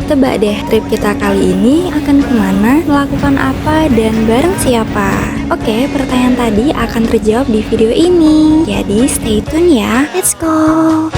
Tebak deh, trip kita kali ini akan kemana, melakukan apa, dan bareng siapa? Oke, pertanyaan tadi akan terjawab di video ini. Jadi stay tune ya, let's go!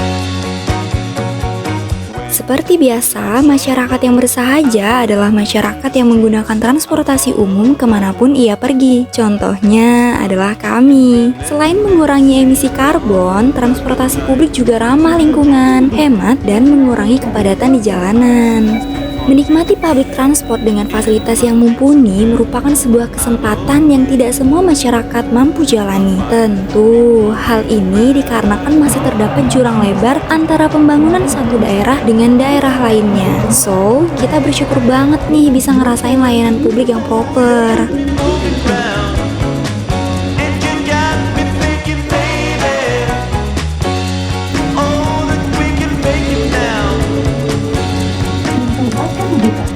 Seperti biasa, masyarakat yang bersahaja adalah masyarakat yang menggunakan transportasi umum kemanapun ia pergi. Contohnya adalah kami. Selain mengurangi emisi karbon, transportasi publik juga ramah lingkungan, hemat, dan mengurangi kepadatan di jalanan. Menikmati public transport dengan fasilitas yang mumpuni merupakan sebuah kesempatan yang tidak semua masyarakat mampu jalani. Tentu, hal ini dikarenakan masih terdapat jurang lebar antara pembangunan satu daerah dengan daerah lainnya. So, kita bersyukur banget nih bisa ngerasain layanan publik yang proper.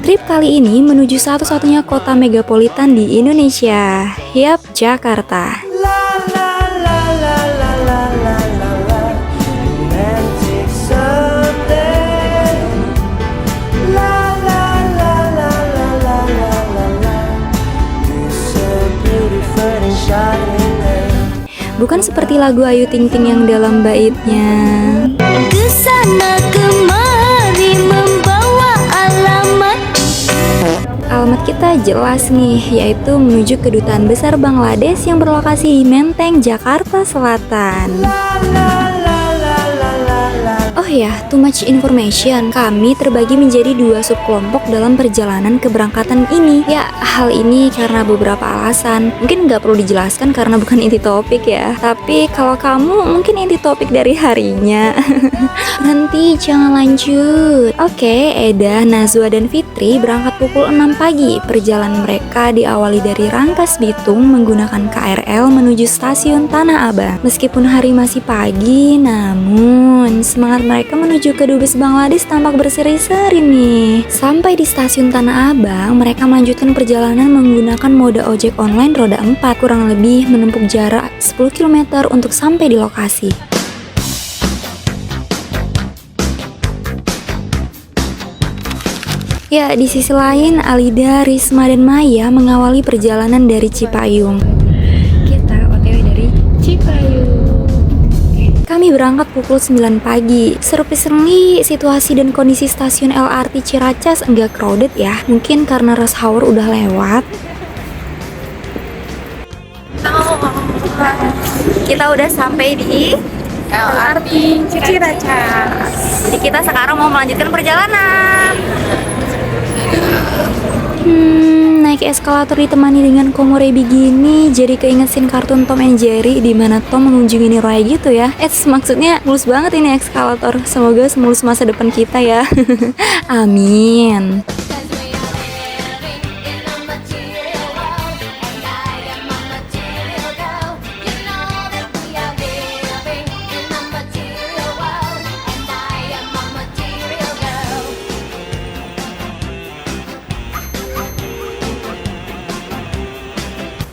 Trip kali ini menuju satu-satunya kota megapolitan di Indonesia, yap, Jakarta. Bukan seperti lagu Ayu Ting Ting yang dalam baitnya. Kesana kemari membawa alamat. Alamat kita jelas nih, yaitu menuju Kedutaan Besar Bangladesh yang berlokasi di Menteng, Jakarta Selatan. Oh ya, too much information. Kami terbagi menjadi dua subkelompok dalam perjalanan keberangkatan ini. Ya, hal ini karena beberapa alasan. Mungkin nggak perlu dijelaskan karena bukan inti topik ya. Tapi kalau kamu mungkin inti topik dari harinya. Nanti jangan lanjut. Oke, Eda, Nazwa, dan Fitri berangkat pukul 6 pagi. Perjalanan mereka diawali dari Rangkas Bitung menggunakan KRL menuju stasiun Tanah Abang. Meskipun hari masih pagi, namun semangat mereka menuju ke Dubes Bangladesh tampak berseri-seri nih. Sampai di stasiun Tanah Abang, mereka melanjutkan perjalanan menggunakan mode ojek online roda 4, kurang lebih menempuh jarak 10 km untuk sampai di lokasi. Ya, di sisi lain, Alida, Risma, dan Maya mengawali perjalanan dari Cipayung. Kita OTW dari Cipayung. Kami berangkat pukul 9 pagi. Surprisingly, situasi dan kondisi stasiun LRT Ciracas enggak crowded ya. Mungkin karena rush hour udah lewat. Kita udah sampai di LRT Ciracas. Jadi kita sekarang mau melanjutkan perjalanan. Naik eskalator ditemani dengan komorebi gini jadi keinget scene kartun Tom and Jerry di mana Tom mengunjungi Niroy gitu ya. Maksudnya mulus banget ini eskalator. Semoga semulus masa depan kita ya. Amin.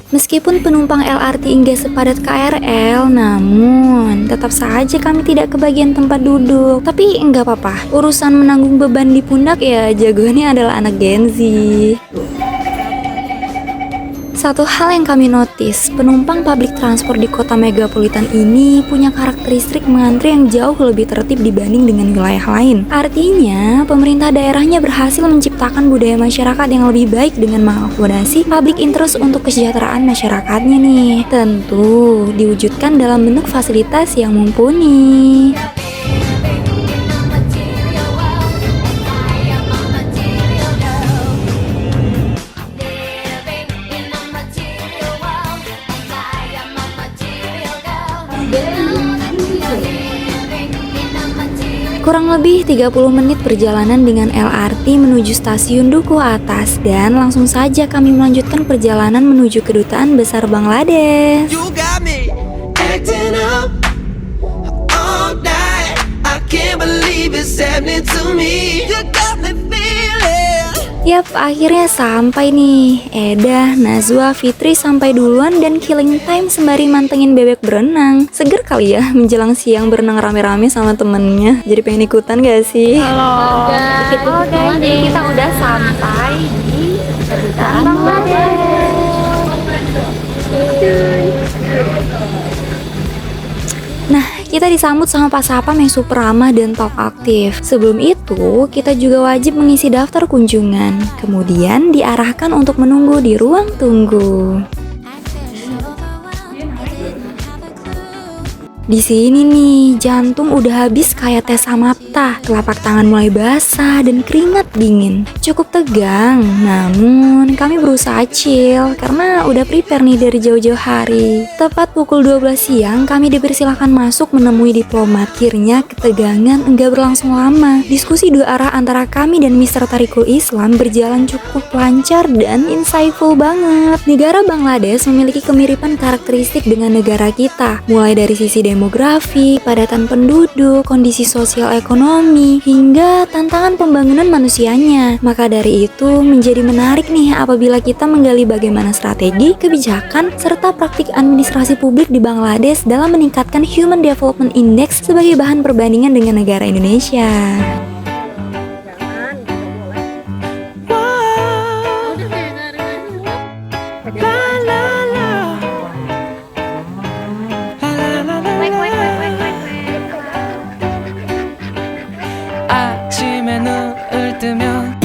Meskipun penumpang LRT enggak sepadat KRL, namun tetap saja kami tidak kebagian tempat duduk. Tapi enggak apa-apa, urusan menanggung beban di pundak ya jagoannya adalah anak Gen Z. Satu hal yang kami notice, penumpang public transport di kota megapolitan ini punya karakteristik mengantri yang jauh lebih tertib dibanding dengan wilayah lain. Artinya, pemerintah daerahnya berhasil menciptakan budaya masyarakat yang lebih baik dengan mengakomodasi public interest untuk kesejahteraan masyarakatnya nih. Tentu diwujudkan dalam bentuk fasilitas yang mumpuni. Kurang lebih 30 menit perjalanan dengan LRT menuju stasiun Dukuh Atas dan langsung saja kami melanjutkan perjalanan menuju Kedutaan Besar Bangladesh. Yap, akhirnya sampai nih. Eda, Nazwa, Fitri sampai duluan dan killing time sembari mantengin bebek berenang. Seger kali ya menjelang siang berenang rame-rame sama temennya. Jadi pengen ikutan gak sih? Halo. Oke, jadi kita udah sampai di kedutaan Bangladesh. Nah, kita disambut sama Pak Sapam yang super ramah dan talk aktif. Sebelum itu, kita juga wajib mengisi daftar kunjungan. Kemudian diarahkan untuk menunggu di ruang tunggu. Di sini nih, jantung udah habis kayak tes samapta, telapak tangan mulai basah dan keringat dingin. Cukup tegang, namun kami berusaha chill karena udah prepare nih dari jauh-jauh hari. Tepat pukul 12 siang, kami dipersilahkan masuk menemui diplomat. Akhirnya ketegangan enggak berlangsung lama. Diskusi dua arah antara kami dan Mr. Tariqul Islam berjalan cukup lancar dan insightful banget. Negara Bangladesh memiliki kemiripan karakteristik dengan negara kita, mulai dari sisi demografi, padatan penduduk, kondisi sosial ekonomi, hingga tantangan pembangunan manusianya. Maka dari itu menjadi menarik nih apabila kita menggali bagaimana strategi, kebijakan, serta praktik administrasi publik di Bangladesh dalam meningkatkan Human Development Index sebagai bahan perbandingan dengan negara Indonesia.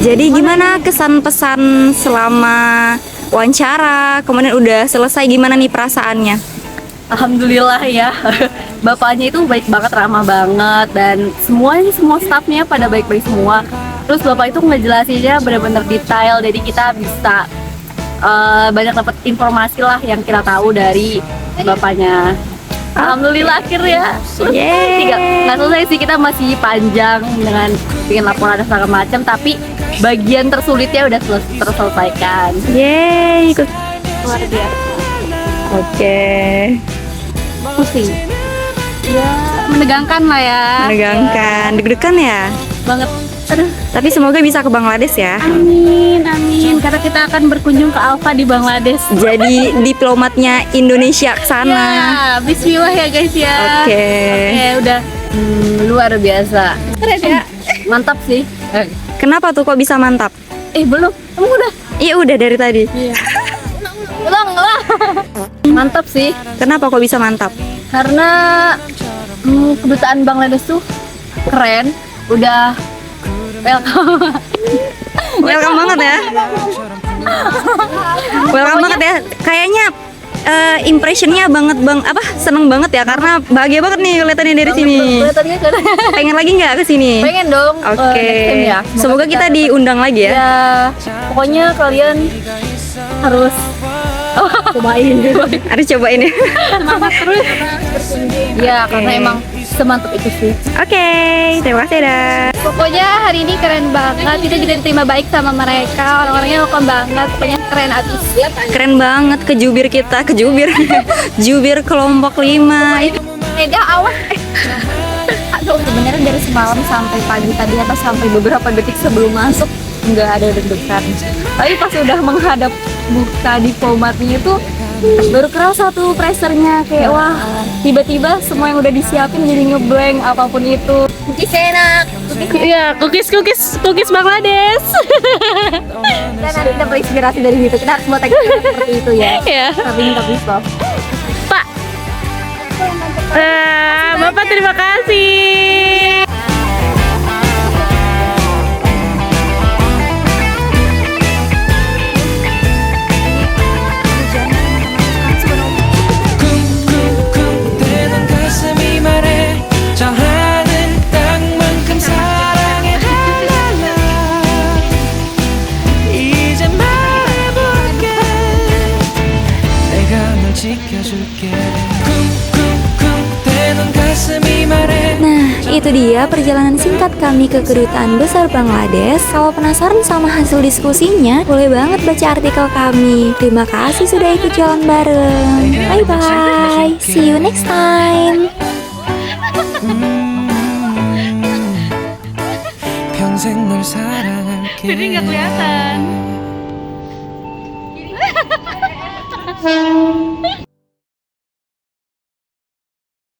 Jadi gimana kesan pesan selama wawancara, kemudian udah selesai, gimana nih perasaannya? Alhamdulillah ya, bapaknya itu baik banget, ramah banget, dan semua staffnya pada baik-baik semua. Terus bapak itu ngejelasinnya benar-benar detail, jadi kita bisa banyak dapat informasi lah yang kita tahu dari bapaknya. Alhamdulillah akhirnya. Nggak selesai sih, kita masih panjang dengan bikin laporan dan segala macam, tapi bagian tersulitnya udah terselesaikan. Yeay, ikut. Luar biasa. Oke. Pusing. Ya, menegangkan lah ya. Menegangkan, deg-degan ya. Banget. Aduh. Tapi semoga bisa ke Bangladesh ya. Amin, amin. Karena kita akan berkunjung ke Alfa di Bangladesh. Jadi diplomatnya Indonesia ke sana. Ya, bismillah ya guys ya. Oke. Oke, udah. Luar biasa. Keren ya. Mantap sih. Kenapa tuh kok bisa mantap? Belum. Kamu udah? Iya udah dari tadi. Iya. Belum lah. Mantap sih. Kenapa kok bisa mantap? Karena kedutaan Bangladesh tuh keren. Udah welcome banget ya. Welcome banget ya. Kayaknya impressionnya banget seneng banget ya karena bahagia banget nih kelihatannya dari sini. Pengen lagi nggak ke sini? Pengen dong. Oke. Ya. Semoga kita diundang lagi ya. Ya, pokoknya kalian harus cobain. Harus cobain ya. Semangat terus. Ya, karena emang semantap itu sih. Oke, terima kasih dah. Pokoknya hari ini keren banget. Kita juga diterima baik sama mereka. Orang-orangnya welcome banget. Pokoknya keren abis. Keren banget kejubir kita, jubir kelompok 5. Dia awas. Aduh, sebenarnya dari semalam sampai pagi tadi atau sampai beberapa detik sebelum masuk nggak ada deg-degan. Tapi pas udah menghadap buka diplomatnya itu baru kerasa tuh pressernya kayak wah, tiba-tiba semua yang udah disiapin jadi ngeblank apapun itu. Cookies enak. Iya, cookies Bangladesh. Dan nanti kita berinspirasi dari situ. Kita harus buat seperti itu ya. Iya. Tapi minta stop. Pak. Bapak terima kasih. Nah, itu dia perjalanan singkat kami ke Kedutaan Besar Bangladesh. Kalau penasaran sama hasil diskusinya, boleh banget baca artikel kami. Terima kasih sudah ikut jalan bareng. Bye-bye. See you next time. 평생 널 사랑할게 Jadi nggak kelihatan.